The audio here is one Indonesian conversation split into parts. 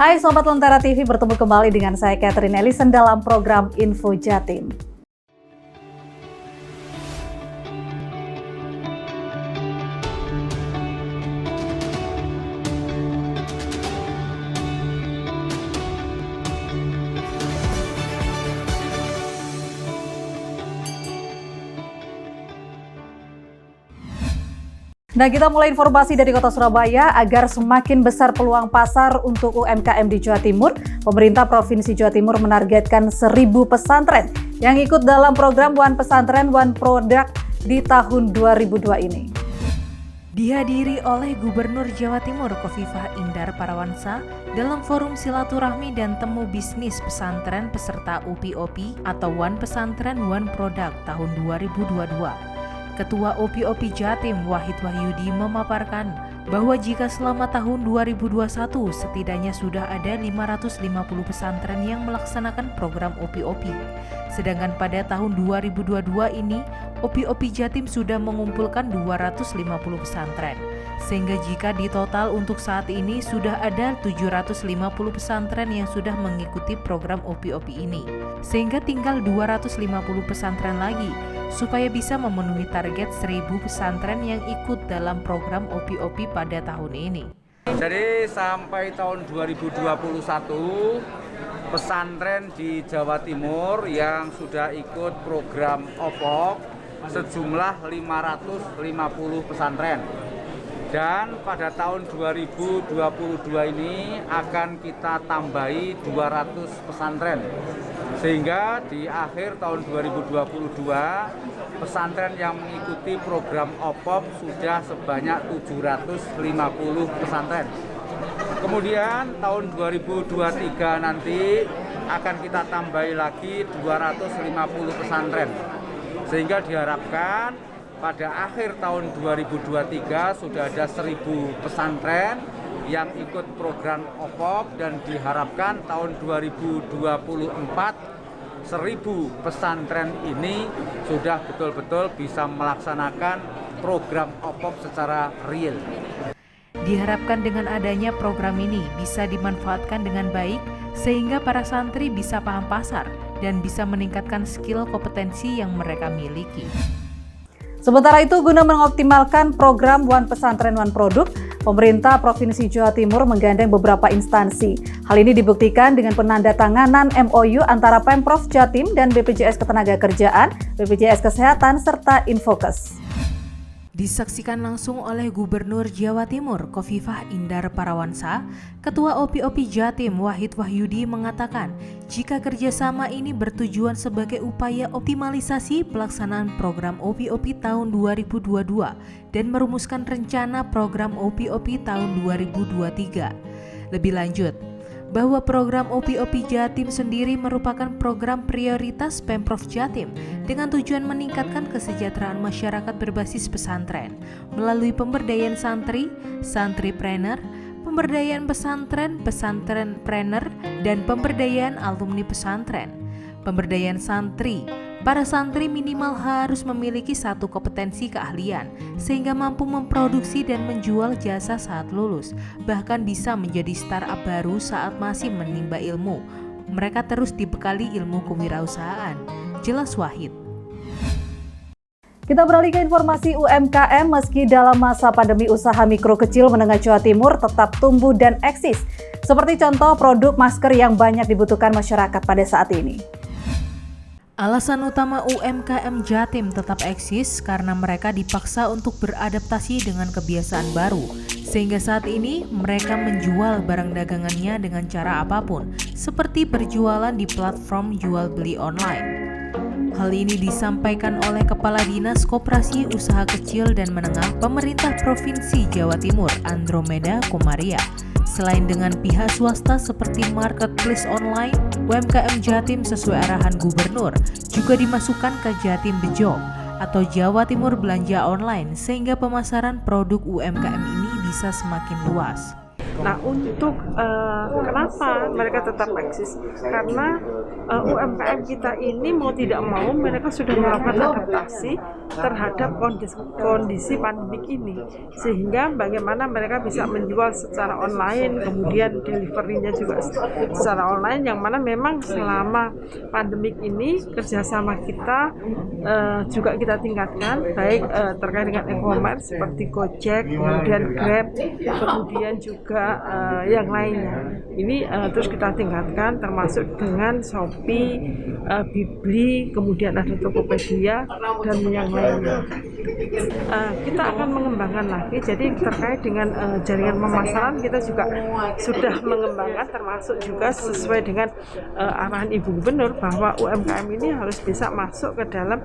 Hai Sobat Lentera TV, bertemu kembali dengan saya Catherine Ellison dalam program Info Jatim. Nah, kita mulai informasi dari Kota Surabaya. Agar semakin besar peluang pasar untuk UMKM di Jawa Timur, pemerintah Provinsi Jawa Timur menargetkan 1.000 pesantren yang ikut dalam program One Pesantren One Product di tahun 2002 ini. Dihadiri oleh Gubernur Jawa Timur Khofifah Indar Parawansa dalam forum silaturahmi dan temu bisnis pesantren peserta UPOP atau One Pesantren One Product tahun 2022. Ketua OPOP Jatim Wahid Wahyudi memaparkan bahwa jika selama tahun 2021 setidaknya sudah ada 550 pesantren yang melaksanakan program OPOP. Sedangkan pada tahun 2022 ini, OPOP Jatim sudah mengumpulkan 250 pesantren. Sehingga jika di total untuk saat ini sudah ada 750 pesantren yang sudah mengikuti program OPOP ini. Sehingga tinggal 250 pesantren lagi supaya bisa memenuhi target 1.000 pesantren yang ikut dalam program OPOP pada tahun ini. Jadi sampai tahun 2021 pesantren di Jawa Timur yang sudah ikut program OPOP sejumlah 550 pesantren. Dan pada tahun 2022 ini akan kita tambahi 200 pesantren. Sehingga di akhir tahun 2022 pesantren yang mengikuti program OPOP sudah sebanyak 750 pesantren. Kemudian tahun 2023 nanti akan kita tambahi lagi 250 pesantren. Sehingga diharapkan pada akhir tahun 2023 sudah ada 1.000 pesantren yang ikut program OPOP dan diharapkan tahun 2024 1.000 pesantren ini sudah betul-betul bisa melaksanakan program OPOP secara real. Diharapkan dengan adanya program ini bisa dimanfaatkan dengan baik sehingga para santri bisa paham pasar dan bisa meningkatkan skill kompetensi yang mereka miliki. Sementara itu, guna mengoptimalkan program One Pesantren One Product, pemerintah Provinsi Jawa Timur menggandeng beberapa instansi. Hal ini dibuktikan dengan penandatanganan MOU antara Pemprov Jatim dan BPJS Ketenagakerjaan, BPJS Kesehatan, serta Infokes. Disaksikan langsung oleh Gubernur Jawa Timur Khofifah Indar Parawansa, Ketua OPOP Jatim Wahid Wahyudi mengatakan jika kerjasama ini bertujuan sebagai upaya optimalisasi pelaksanaan program OPOP tahun 2022 dan merumuskan rencana program OPOP tahun 2023. Lebih lanjut, bahwa program OPOP Jatim sendiri merupakan program prioritas Pemprov Jatim dengan tujuan meningkatkan kesejahteraan masyarakat berbasis pesantren melalui pemberdayaan santri, santripreneur, pemberdayaan pesantren, pesantrenpreneur, dan pemberdayaan alumni pesantren. Pemberdayaan santri, para santri minimal harus memiliki satu kompetensi keahlian sehingga mampu memproduksi dan menjual jasa saat lulus, bahkan bisa menjadi startup baru saat masih menimba ilmu. Mereka terus dibekali ilmu kewirausahaan. Jelas Wahid. Kita beralih ke informasi UMKM. Meski dalam masa pandemi, usaha mikro kecil menengah Jawa Timur tetap tumbuh dan eksis. Seperti contoh produk masker yang banyak dibutuhkan masyarakat pada saat ini. Alasan utama UMKM Jatim tetap eksis karena mereka dipaksa untuk beradaptasi dengan kebiasaan baru. Sehingga saat ini mereka menjual barang dagangannya dengan cara apapun, seperti berjualan di platform jual beli online. Hal ini disampaikan oleh Kepala Dinas Koperasi Usaha Kecil dan Menengah Pemerintah Provinsi Jawa Timur, Andromeda Komaria. Selain dengan pihak swasta seperti marketplace online, UMKM Jatim sesuai arahan Gubernur juga dimasukkan ke Jatim Bejo atau Jawa Timur Belanja Online sehingga pemasaran produk UMKM ini bisa semakin luas. Nah, untuk kenapa mereka tetap eksis? Karena UMKM kita ini mau tidak mau mereka sudah melakukan adaptasi terhadap kondisi pandemik ini, sehingga bagaimana mereka bisa menjual secara online, kemudian deliverynya juga secara online, yang mana memang selama pandemik ini kerjasama kita juga kita tingkatkan, baik terkait dengan e-commerce seperti Gojek, kemudian Grab, kemudian juga yang lainnya. Ini terus kita tingkatkan, termasuk dengan Shopee, Bibli, kemudian ada Tokopedia dan yang lainnya. Kita akan mengembangkan lagi. Jadi terkait dengan jaringan pemasaran kita juga sudah mengembangkan, termasuk juga sesuai dengan arahan Ibu Gubernur bahwa UMKM ini harus bisa masuk ke dalam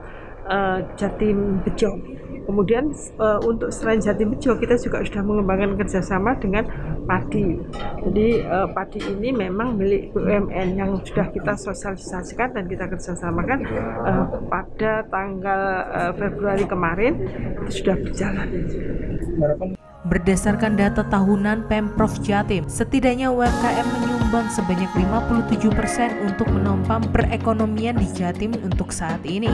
Jatim Bejo. Kemudian untuk selain Jatim Bejo kita juga sudah mengembangkan kerjasama dengan padi. Jadi padi ini memang milik BUMN yang sudah kita sosialisasikan dan kita kerjasamakan pada tanggal Februari kemarin itu sudah berjalan. Berdasarkan data tahunan Pemprov Jatim, setidaknya UMKM menyumbang sebanyak 57% untuk menopang perekonomian di Jatim untuk saat ini.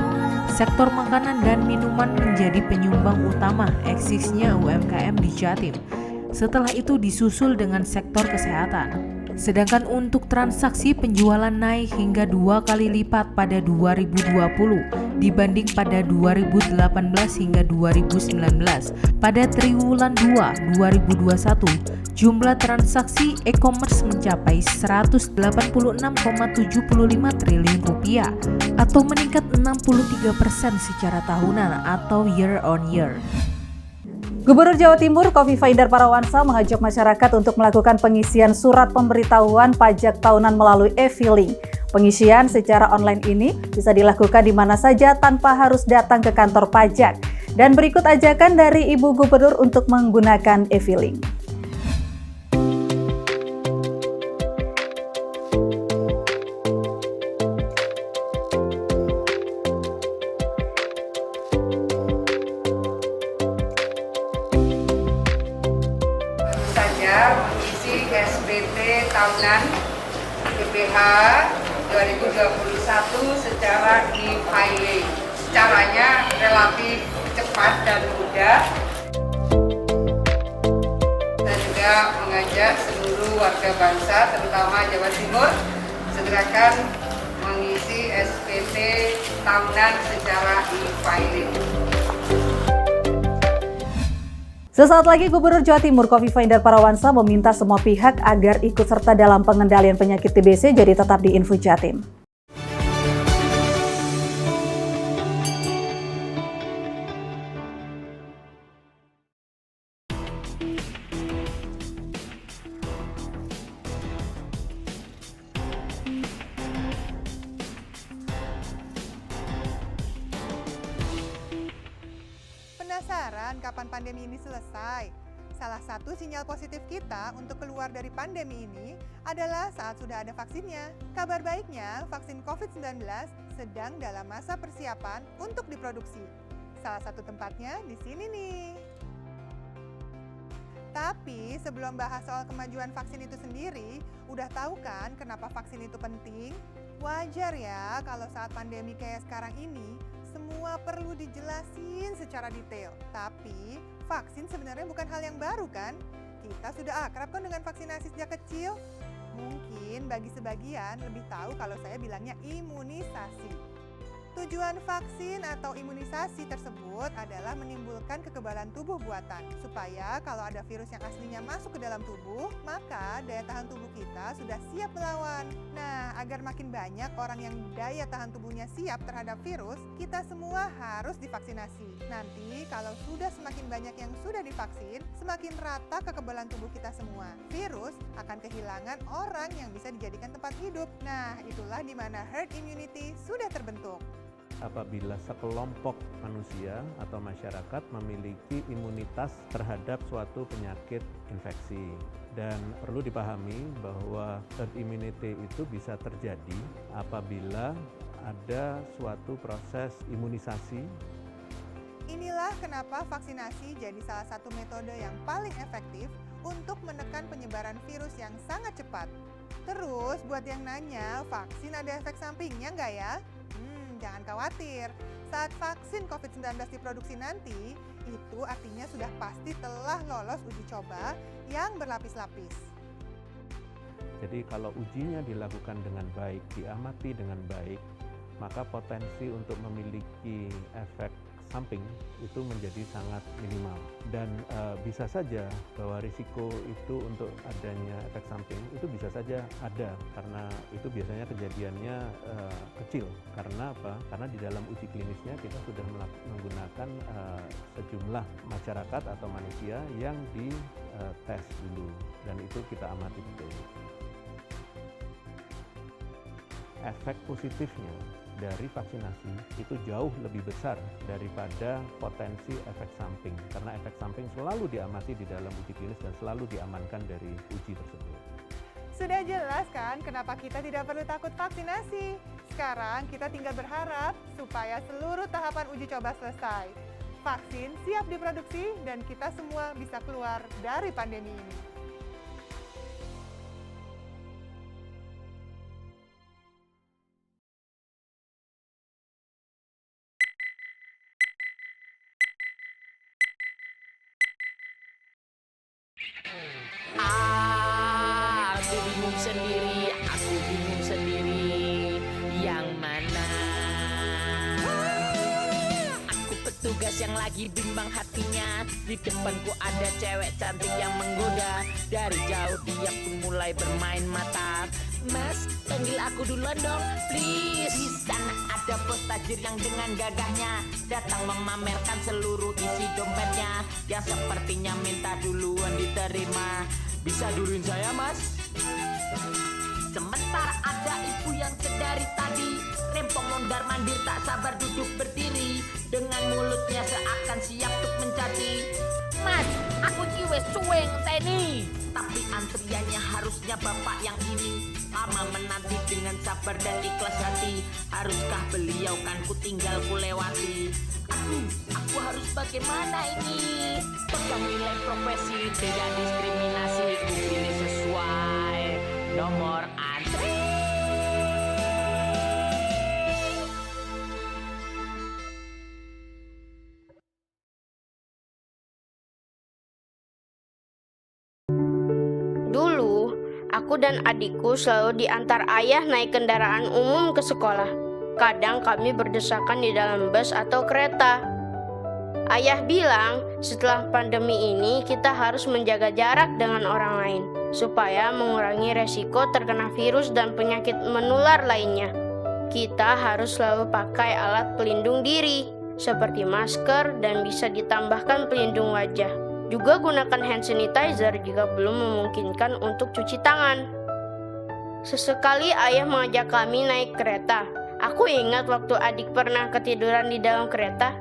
Sektor makanan dan minuman menjadi penyumbang utama eksisnya UMKM di Jatim. Setelah itu disusul dengan sektor kesehatan. Sedangkan untuk transaksi penjualan naik hingga 2 kali lipat pada 2020 dibanding pada 2018 hingga 2019. Pada triwulan 2 2021, jumlah transaksi e-commerce mencapai 186,75 triliun rupiah atau meningkat 63% secara tahunan atau year on year. Gubernur Jawa Timur Khofifah Indar Parawansa mengajak masyarakat untuk melakukan pengisian surat pemberitahuan pajak tahunan melalui e-filing. Pengisian secara online ini bisa dilakukan di mana saja tanpa harus datang ke kantor pajak. Dan berikut ajakan dari Ibu Gubernur untuk menggunakan e-filing. Mengisi SPT tahunan BPH 2021 secara e-filing. Caranya relatif cepat dan mudah. Dan juga mengajak seluruh warga bangsa, terutama Jawa Timur, segerakan mengisi SPT tahunan secara e-filing. Sesaat lagi Gubernur Jawa Timur Khofifah Indar Parawansa meminta semua pihak agar ikut serta dalam pengendalian penyakit TBC, jadi tetap di Info Jatim. Penasaran kapan pandemi ini selesai? Salah satu sinyal positif kita untuk keluar dari pandemi ini adalah saat sudah ada vaksinnya. Kabar baiknya, vaksin COVID-19 sedang dalam masa persiapan untuk diproduksi. Salah satu tempatnya di sini nih. Tapi sebelum bahas soal kemajuan vaksin itu sendiri, udah tahu kan kenapa vaksin itu penting? Wajar ya kalau saat pandemi kayak sekarang ini, semua perlu dijelasin secara detail. Tapi vaksin sebenarnya bukan hal yang baru kan? Kita sudah akrab kan dengan vaksinasi sejak kecil? Mungkin bagi sebagian lebih tahu kalau saya bilangnya imunisasi. Tujuan vaksin atau imunisasi tersebut adalah menimbulkan kekebalan tubuh buatan, supaya kalau ada virus yang aslinya masuk ke dalam tubuh, maka daya tahan tubuh kita sudah siap melawan. Nah, agar makin banyak orang yang daya tahan tubuhnya siap terhadap virus, kita semua harus divaksinasi. Nanti kalau sudah semakin banyak yang sudah divaksin, semakin rata kekebalan tubuh kita semua. Virus akan kehilangan orang yang bisa dijadikan tempat hidup. Nah, itulah di mana herd immunity sudah terbentuk. Apabila sekelompok manusia atau masyarakat memiliki imunitas terhadap suatu penyakit infeksi. Dan perlu dipahami bahwa herd immunity itu bisa terjadi apabila ada suatu proses imunisasi. Inilah kenapa vaksinasi jadi salah satu metode yang paling efektif untuk menekan penyebaran virus yang sangat cepat. Terus buat yang nanya, vaksin ada efek sampingnya nggak ya? Jangan khawatir, saat vaksin COVID-19 diproduksi nanti, itu artinya sudah pasti telah lolos uji coba yang berlapis-lapis. Jadi kalau ujinya dilakukan dengan baik, diamati dengan baik, maka potensi untuk memiliki efek samping itu menjadi sangat minimal. Dan bisa saja bahwa risiko itu untuk adanya efek samping itu bisa saja ada, karena itu biasanya kejadiannya kecil. Karena apa? Karena di dalam uji klinisnya kita sudah menggunakan sejumlah masyarakat atau manusia yang dites dulu, dan itu kita amati betul. Efek positifnya dari vaksinasi itu jauh lebih besar daripada potensi efek samping, karena efek samping selalu diamati di dalam uji klinis dan selalu diamankan dari uji tersebut. Sudah jelas kan kenapa kita tidak perlu takut vaksinasi? Sekarang kita tinggal berharap supaya seluruh tahapan uji coba selesai. Vaksin siap diproduksi dan kita semua bisa keluar dari pandemi ini. Aku bingung sendiri, yang mana? Aku petugas yang lagi bimbang hatinya. Di depanku ada cewek cantik yang menggoda. Dari jauh dia pun mulai bermain mata. Mas, panggil aku duluan dong, please. Di sana ada bos tajir yang dengan gagahnya datang memamerkan seluruh isi dompetnya, yang sepertinya minta duluan diterima. Bisa duluin saya, Mas? Sementara ada ibu yang sedari tadi rempong mondar mandir tak sabar duduk berdiri, dengan mulutnya seakan siap untuk mencaci. Mas, aku wes cueng teni. Tapi antriannya harusnya bapak yang ini. Lama menanti dengan sabar dan ikhlas hati. Haruskah beliau kan ku tinggal ku lewati? Aduh, aku harus bagaimana ini? Pegang nilai profesi, tidak diskriminasi, ku pilih sesuai nomor antri. Dulu, aku dan adikku selalu diantar ayah naik kendaraan umum ke sekolah. Kadang kami berdesakan di dalam bus atau kereta. Ayah bilang, setelah pandemi ini kita harus menjaga jarak dengan orang lain, supaya mengurangi resiko terkena virus dan penyakit menular lainnya. Kita harus selalu pakai alat pelindung diri, seperti masker dan bisa ditambahkan pelindung wajah. Juga gunakan hand sanitizer jika belum memungkinkan untuk cuci tangan. Sesekali ayah mengajak kami naik kereta. Aku ingat waktu adik pernah ketiduran di dalam kereta.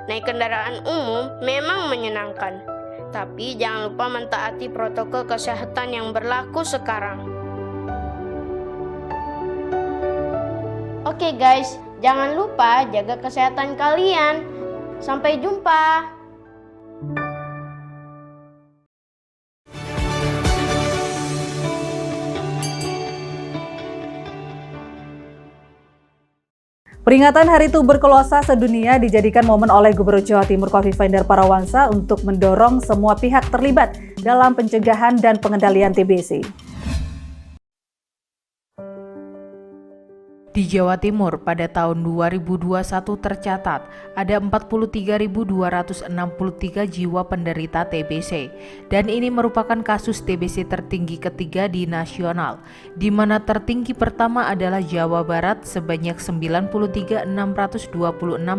Naik kendaraan umum memang menyenangkan, tapi jangan lupa mentaati protokol kesehatan yang berlaku sekarang. Oke guys, jangan lupa jaga kesehatan kalian. Sampai jumpa. Peringatan Hari Tuberkulosa Sedunia dijadikan momen oleh Gubernur Jawa Timur Khofifah Indar Parawansa untuk mendorong semua pihak terlibat dalam pencegahan dan pengendalian TBC. Di Jawa Timur pada tahun 2021 tercatat ada 43.263 jiwa penderita TBC, dan ini merupakan kasus TBC tertinggi ketiga di nasional, di mana tertinggi pertama adalah Jawa Barat sebanyak 93.626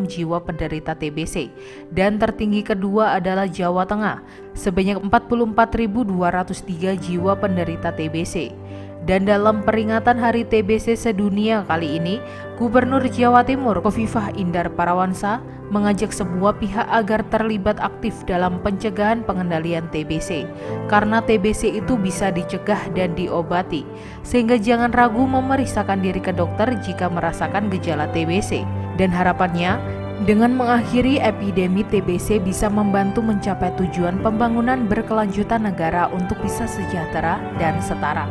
jiwa penderita TBC, dan tertinggi kedua adalah Jawa Tengah sebanyak 44.203 jiwa penderita TBC. Dan dalam peringatan Hari TBC Sedunia kali ini, Gubernur Jawa Timur Khofifah Indar Parawansa mengajak semua pihak agar terlibat aktif dalam pencegahan pengendalian TBC, karena TBC itu bisa dicegah dan diobati, sehingga jangan ragu memeriksakan diri ke dokter jika merasakan gejala TBC. Dan harapannya, Dengan mengakhiri epidemi TBC bisa membantu mencapai tujuan pembangunan berkelanjutan negara untuk bisa sejahtera dan setara.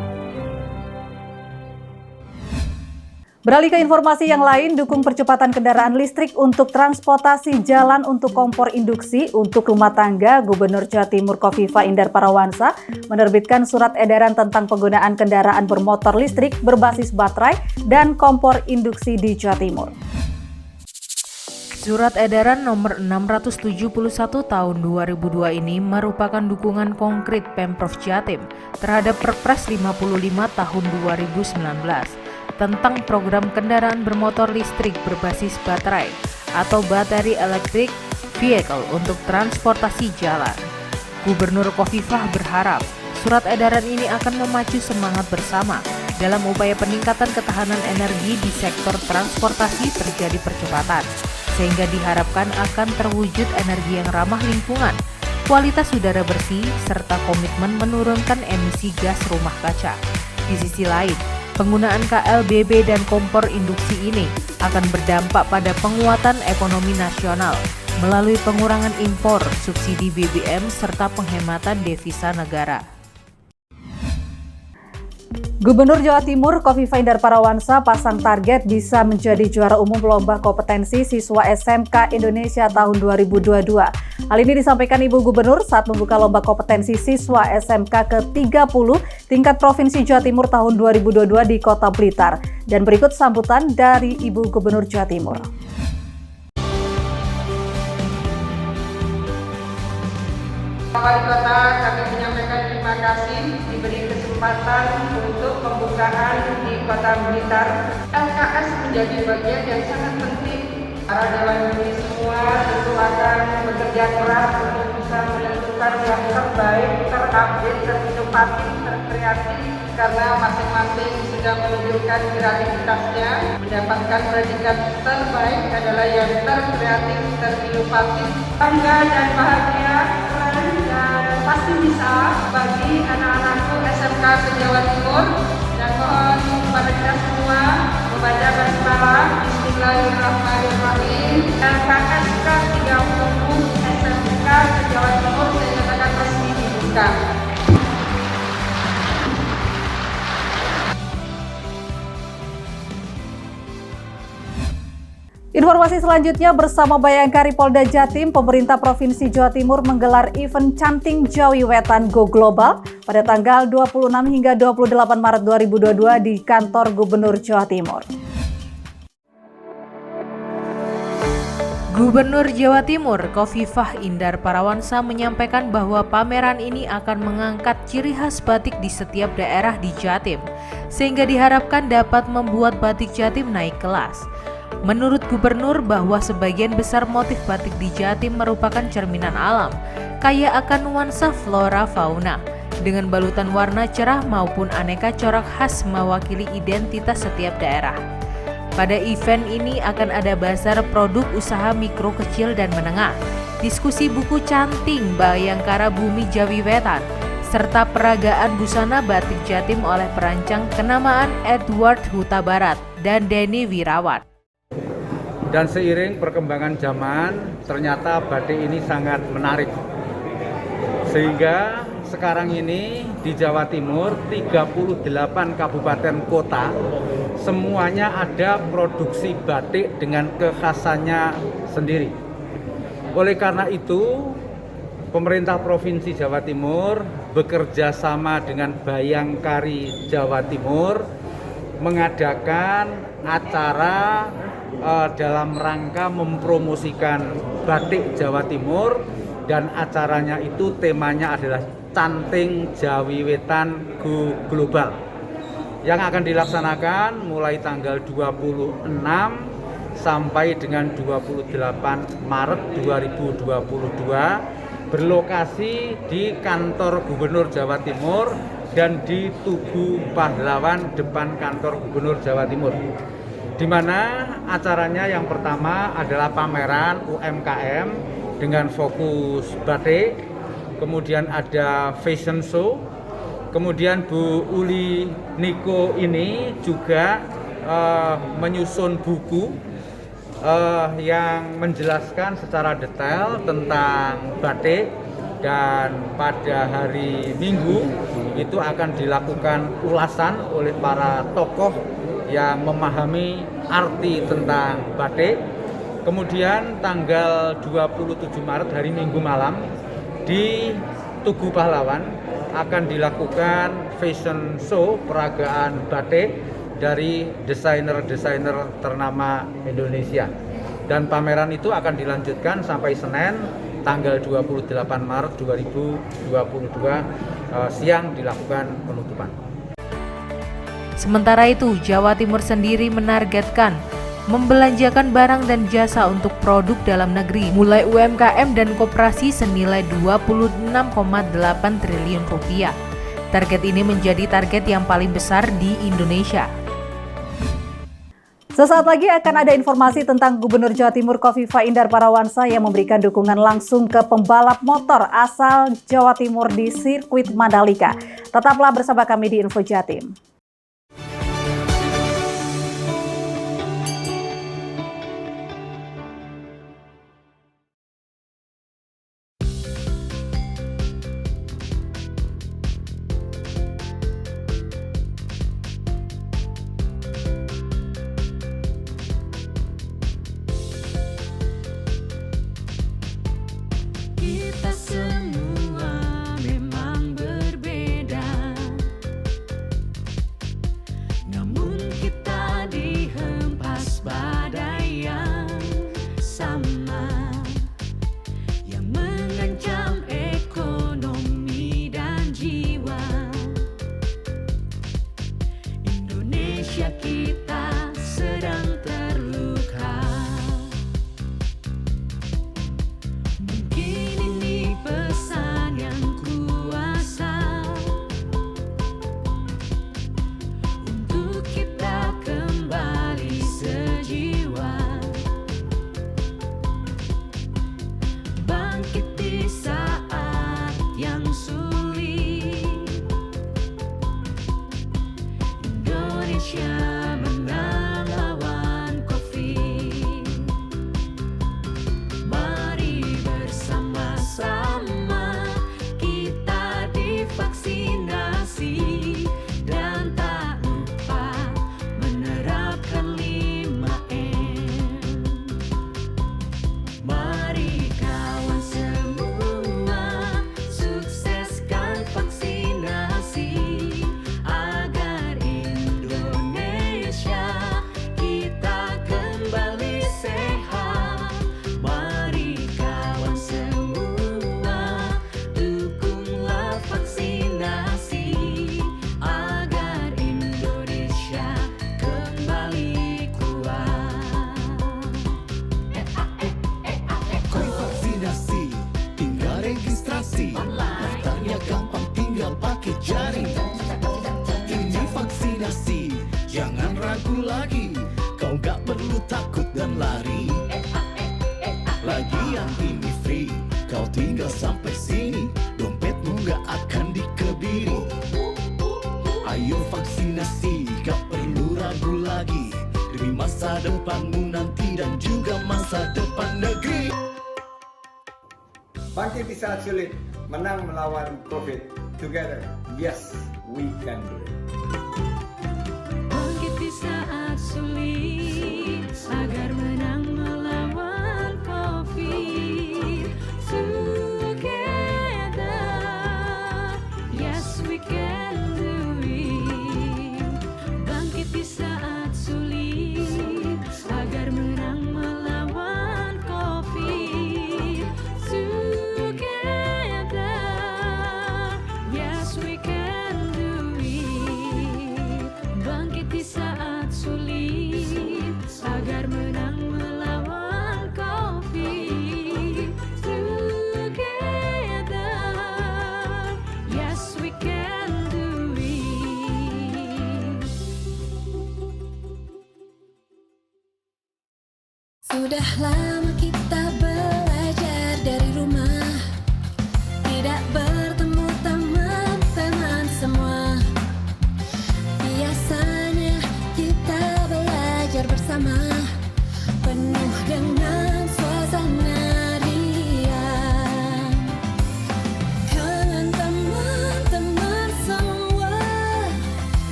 Beralih ke informasi yang lain, dukung percepatan kendaraan listrik untuk transportasi jalan untuk kompor induksi untuk rumah tangga. Gubernur Jawa Timur Khofifah Indar Parawansa menerbitkan surat edaran tentang penggunaan kendaraan bermotor listrik berbasis baterai dan kompor induksi di Jawa Timur. Surat edaran nomor 671 tahun 2002 ini merupakan dukungan konkret Pemprov Jatim terhadap Perpres 55 tahun 2019 tentang program kendaraan bermotor listrik berbasis baterai atau Battery Electric Vehicle untuk transportasi jalan. Gubernur Khofifah berharap surat edaran ini akan memacu semangat bersama dalam upaya peningkatan ketahanan energi di sektor transportasi terjadi percepatan, sehingga diharapkan akan terwujud energi yang ramah lingkungan, kualitas udara bersih, serta komitmen menurunkan emisi gas rumah kaca. Di sisi lain, penggunaan KLBB dan kompor induksi ini akan berdampak pada penguatan ekonomi nasional melalui pengurangan impor, subsidi BBM, serta penghematan devisa negara. Gubernur Jawa Timur Khofifah Indar Parawansa pasang target bisa menjadi juara umum lomba kompetensi siswa SMK Indonesia tahun 2022. Hal ini disampaikan Ibu Gubernur saat membuka lomba kompetensi siswa SMK ke-30 tingkat Provinsi Jawa Timur tahun 2022 di Kota Blitar. Dan berikut sambutan dari Ibu Gubernur Jawa Timur. Wali Kota, kami menyampaikan terima kasih diberi kesempatan untuk pembukaan di Kota Blitar. LKS menjadi bagian yang sangat penting. Para dewan juri semua tentu akan bekerja keras untuk bisa menentukan yang terbaik, terupdate, terinovatif, terkreatif, karena masing-masing sudah menunjukkan kreativitasnya. Mendapatkan predikat terbaik adalah yang terkreatif, terinovatif. Bangga dan bahagia dan pasti bisa bagi anak-anakku SMK se-Jawa Timur, dan mohon kepada kita semua membaca basmalah. Bismillahirrahmanirrahim. LKS ke-30 SMK se-Jawa Timur saya nyatakan resmi dibuka. Informasi selanjutnya bersama Bayangkari Polda Jatim, pemerintah Provinsi Jawa Timur menggelar event Canting Jawi Wetan Go Global pada tanggal 26 hingga 28 Maret 2022 di kantor Gubernur Jawa Timur. Gubernur Jawa Timur Khofifah Indar Parawansa menyampaikan bahwa pameran ini akan mengangkat ciri khas batik di setiap daerah di Jatim, sehingga diharapkan dapat membuat batik Jatim naik kelas. Menurut Gubernur bahwa sebagian besar motif batik di Jatim merupakan cerminan alam, kaya akan nuansa flora fauna, dengan balutan warna cerah maupun aneka corak khas mewakili identitas setiap daerah. Pada event ini akan ada bazar produk usaha mikro kecil dan menengah, diskusi buku Canting Bayangkara Bumi Jawi Wetan, serta peragaan busana batik Jatim oleh perancang kenamaan Edward Huta Barat dan Denny Wirawan. Dan seiring perkembangan zaman, ternyata batik ini sangat menarik. Sehingga sekarang ini di Jawa Timur, 38 kabupaten kota, semuanya ada produksi batik dengan kekhasannya sendiri. Oleh karena itu, pemerintah Provinsi Jawa Timur bekerja sama dengan Bayangkari Jawa Timur mengadakan acara dalam rangka mempromosikan batik Jawa Timur, dan acaranya itu temanya adalah Canting Jawi Wetan Go Global yang akan dilaksanakan mulai tanggal 26 sampai dengan 28 Maret 2022 berlokasi di kantor Gubernur Jawa Timur dan di Tugu Pahlawan depan kantor Gubernur Jawa Timur, di mana acaranya yang pertama adalah pameran UMKM dengan fokus batik, kemudian ada fashion show, kemudian Bu Uli Niko ini juga menyusun buku yang menjelaskan secara detail tentang batik, dan pada hari Minggu itu akan dilakukan ulasan oleh para tokoh yang memahami arti tentang batik. Kemudian tanggal 27 Maret hari Minggu malam di Tugu Pahlawan akan dilakukan fashion show peragaan batik dari desainer-desainer ternama Indonesia. Dan pameran itu akan dilanjutkan sampai Senin tanggal 28 Maret 2022 siang dilakukan penutupan. Sementara itu, Jawa Timur sendiri menargetkan membelanjakan barang dan jasa untuk produk dalam negeri mulai UMKM dan koperasi senilai 26,8 triliun rupiah. Target ini menjadi target yang paling besar di Indonesia. Sesaat lagi akan ada informasi tentang Gubernur Jawa Timur Khofifah Indar Parawansa yang memberikan dukungan langsung ke pembalap motor asal Jawa Timur di sirkuit Mandalika. Tetaplah bersama kami di Info Jatim. Kita semua memang berbeda, namun kita dihempas badai yang sama, yang mengancam ekonomi dan jiwa. Indonesia kita sedang terluka. Pesan yang kuasa untuk kita kembali sejiwa, bangkit di saat yang sulit. Indonesia menang lawan COVID. Mari bersama-sama kita divaksinasi dan tak lupa menerapkan 5M. Mari kawan semua sukseskan vaksinasi agar Indonesia kita kembali sehat. Mari kawan semua dukunglah vaksinasi agar Indonesia kembali kuat. Koi vaksinasi, tinggal registrasi. Daftarnya gampang, tinggal pakai jari. Ini vaksinasi, jangan ragu lagi. Kau gak perlu takut dan lari. Lagian ini free, kau tinggal sampai sini. Dompetmu gak akan dikebiri. Ayo vaksinasi, gak perlu ragu lagi. Demi masa depanmu nanti dan juga masa depan negeri. Bangkit di saat sulit, menang melawan COVID. Together, yes, we can do it. Bangkit di saat sulit agar menang melawan COVID. Together, yes we can do it. Bangkit di saat sulit agar menang melawan COVID. Together, yes we can do it. Bangkit di saat sulit agar menang melawan COVID. Together, yes we can do it. Sudah lama kita belajar dari rumah, tidak bertemu teman-teman semua. Biasanya kita belajar bersama, penuh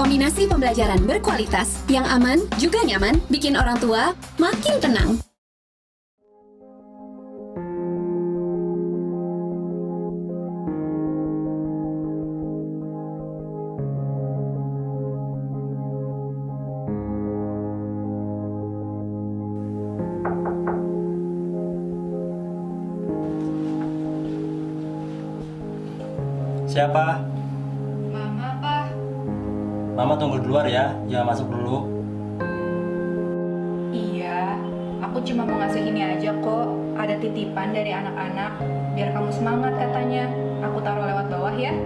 Kombinasi pembelajaran berkualitas yang aman juga nyaman bikin orang tua makin tenang. Siapa? Mama, Pak. Mama tunggu di luar ya, jangan masuk dulu. Iya, aku cuma mau ngasih ini aja kok. Ada titipan dari anak-anak, biar kamu semangat katanya. Aku taruh lewat bawah ya.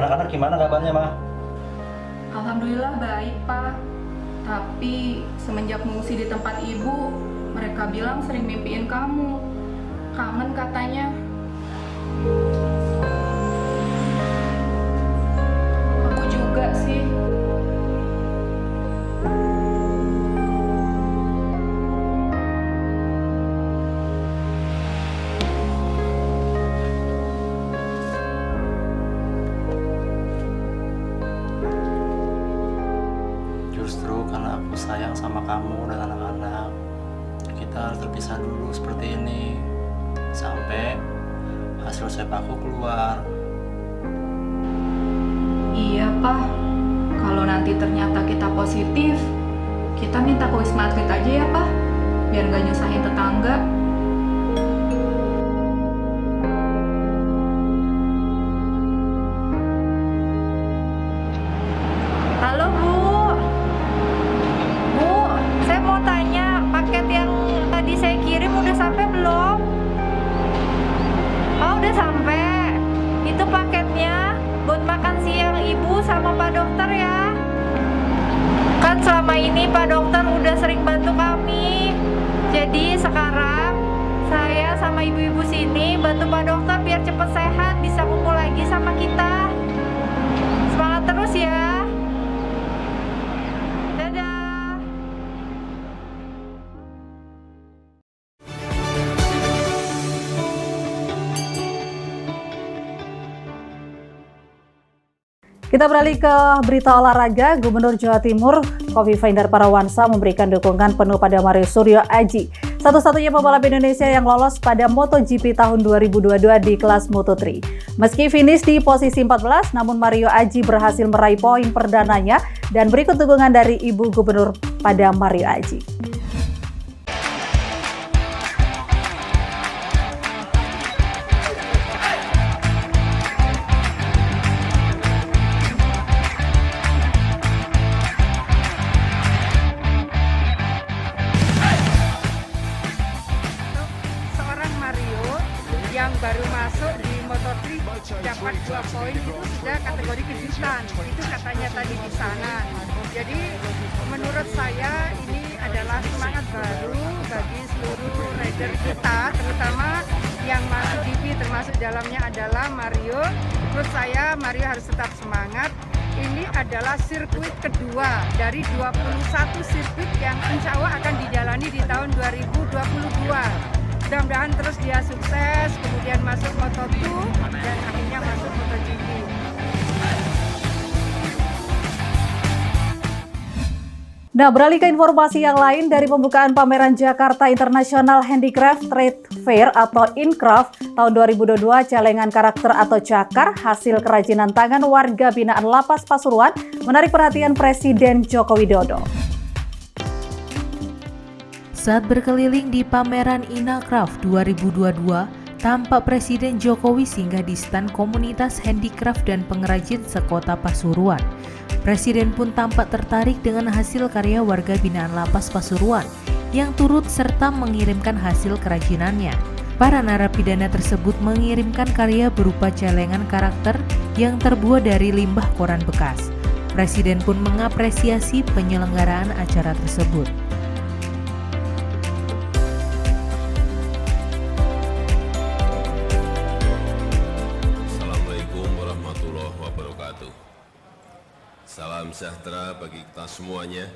Anak-anak gimana kabarnya, Ma? Alhamdulillah baik, Pak. Tapi semenjak mengungsi di tempat ibu, mereka bilang sering mimpiin kamu. Kangen katanya. Aku juga sih. Justru karena aku sayang sama kamu dan anak-anak, kita harus terpisah dulu seperti ini sampai hasil swab aku keluar. Iya, Pak. Kalau nanti ternyata kita positif, kita minta ke Wisma Atlet aja ya, Pak. Biar nggak nyusahin tetangga. Halo Bu, saya mau tanya paket yang tadi saya kirim udah sampai belum? Oh udah sampai. Itu paketnya buat makan siang Ibu sama Pak Dokter ya. Kan selama ini Pak Dokter udah sering bantu kami. Jadi sekarang saya sama ibu-ibu sini bantu Pak Dokter biar cepet sehat, bisa kumpul lagi sama kita. Semangat terus ya. Kita beralih ke berita olahraga. Gubernur Jawa Timur Khofifah Indar Parawansa memberikan dukungan penuh pada Mario Suryo Aji, satu-satunya pembalap Indonesia yang lolos pada MotoGP tahun 2022 di kelas Moto3. Meski finish di posisi 14, namun Mario Aji berhasil meraih poin perdananya dan berikut dukungan dari Ibu Gubernur pada Mario Aji. Yang baru masuk di Moto3 dapat 2 poin itu sudah kategori kejutan, itu katanya tadi di sana. Jadi menurut saya ini adalah semangat baru bagi seluruh rider kita, terutama yang masuk GP, termasuk dalamnya adalah Mario. Menurut saya Mario harus tetap semangat. Ini adalah sirkuit kedua dari 21 sirkuit yang insya Allah akan dijalani di tahun 2022. Mudah-mudahan terus dia sukses, kemudian masuk Moto2 dan akhirnya masuk MotoGP. Nah, beralih ke informasi yang lain dari pembukaan pameran Jakarta International Handicraft Trade Fair atau Incraft tahun 2022, celengan karakter atau cakar hasil kerajinan tangan warga binaan Lapas Pasuruan menarik perhatian Presiden Joko Widodo. Saat berkeliling di pameran Incraft 2022, tampak Presiden Jokowi singgah di stan komunitas handicraft dan pengrajin sekota Pasuruan. Presiden pun tampak tertarik dengan hasil karya warga binaan Lapas Pasuruan yang turut serta mengirimkan hasil kerajinannya. Para narapidana tersebut mengirimkan karya berupa celengan karakter yang terbuat dari limbah koran bekas. Presiden pun mengapresiasi penyelenggaraan acara tersebut. Salam sejahtera bagi kita semuanya.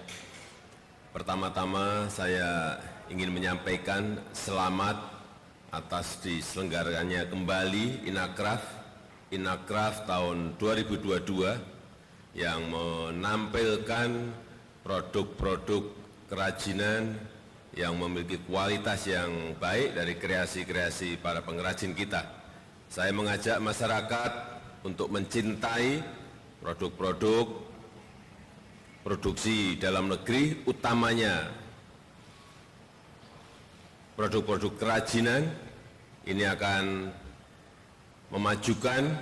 Pertama-tama saya ingin menyampaikan selamat atas diselenggaranya kembali Inacraft tahun 2022 yang menampilkan produk-produk kerajinan yang memiliki kualitas yang baik dari kreasi-kreasi para pengrajin kita. Saya mengajak masyarakat untuk mencintai produk-produk produksi dalam negeri, utamanya produk-produk kerajinan. Ini akan memajukan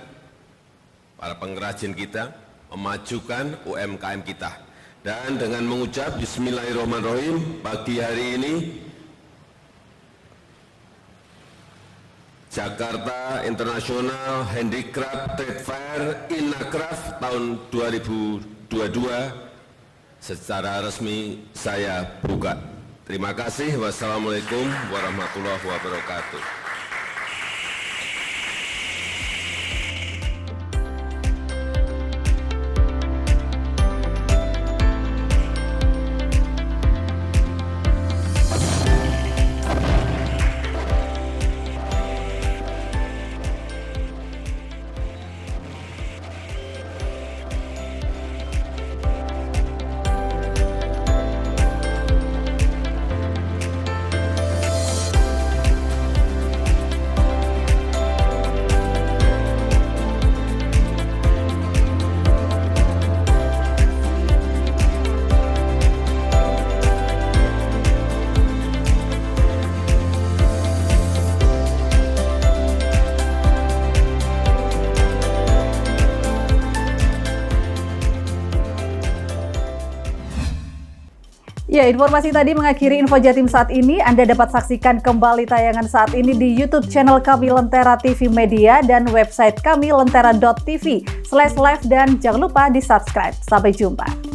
para pengrajin kita, memajukan UMKM kita. Dan dengan mengucap Bismillahirrahmanirrahim, pagi hari ini Jakarta International Handicraft Trade Fair Inacraft tahun 2022 secara resmi saya buka. Terima kasih. Wassalamualaikum warahmatullahi wabarakatuh. Ya, informasi tadi mengakhiri Info Jatim saat ini. Anda dapat saksikan kembali tayangan saat ini di YouTube channel kami Lentera TV Media dan website kami lentera.tv/live dan jangan lupa di-subscribe. Sampai jumpa.